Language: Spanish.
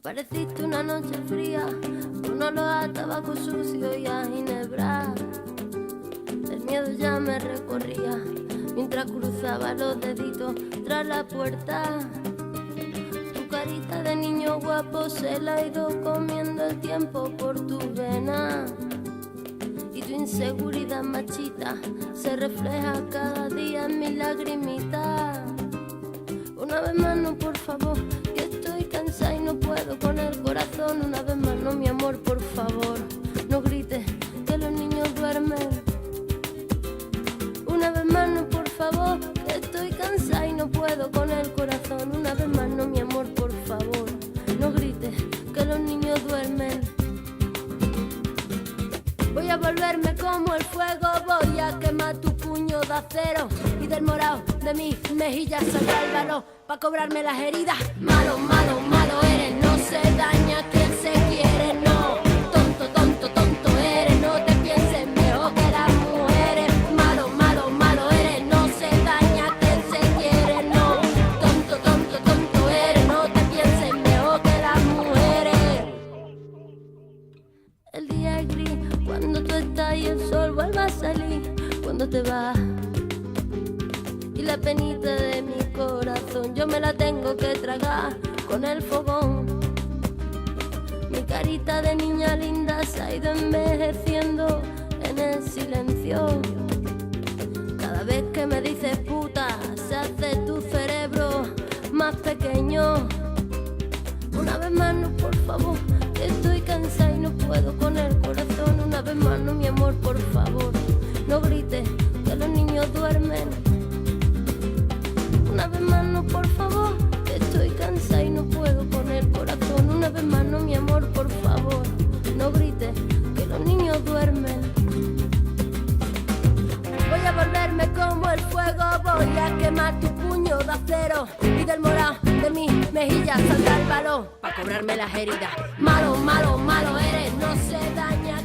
Pareciste una noche fría, con olor a tabaco sucio y a ginebra. El miedo ya me recorría mientras cruzaba los deditos tras la puerta. Tu carita de niño guapo se la ha ido comiendo el tiempo por tu vena. Y tu inseguridad machita se refleja cada día en mis lagrimitas. Una vez más no, por favor, que estoy cansada y no puedo con el corazón. Una vez más no, mi amor, por favor, no grites que los niños duermen. Una vez más no, por favor, que estoy cansada y no puedo con el corazón. Una vez más no, mi amor, por favor, no grites que los niños duermen. Voy a volverme como el fuego, voy a quemar tu puño de acero y del morado de mis mejillas saldrá el valor pa' cobrarme las heridas. Malo, malo, malo eres, no se daña quien se quiere, no. Tonto, tonto, tonto eres, no te pienses mejor que las mujeres. Malo, malo, malo eres, no se daña quien se quiere, no. Tonto, tonto, tonto eres, no te pienses mejor que las mujeres. El día es gris cuando tú estás y el sol vuelve a salir cuando te vas. Y la penita de mi corazón yo me la tengo que tragar con el fogón. Mi carita de niña linda se ha ido envejeciendo en el silencio. Cada vez que me dices puta se hace tu cerebro más pequeño. Una vez más no, por favor, que estoy cansada y no puedo con el corazón. Una vez más no, mi amor, por favor, no grites que los niños duermen. Una vez más no, por favor, que estoy cansada y no puedo con el corazón. Una vez más no, mi amor, por favor, no grites que los niños duermen. Voy a volverme como el fuego, voy a quemar tu puño de acero y del morado de mis mejillas saldrá el valor pa' cobrarme las heridas. Malo, malo, malo eres, no se daña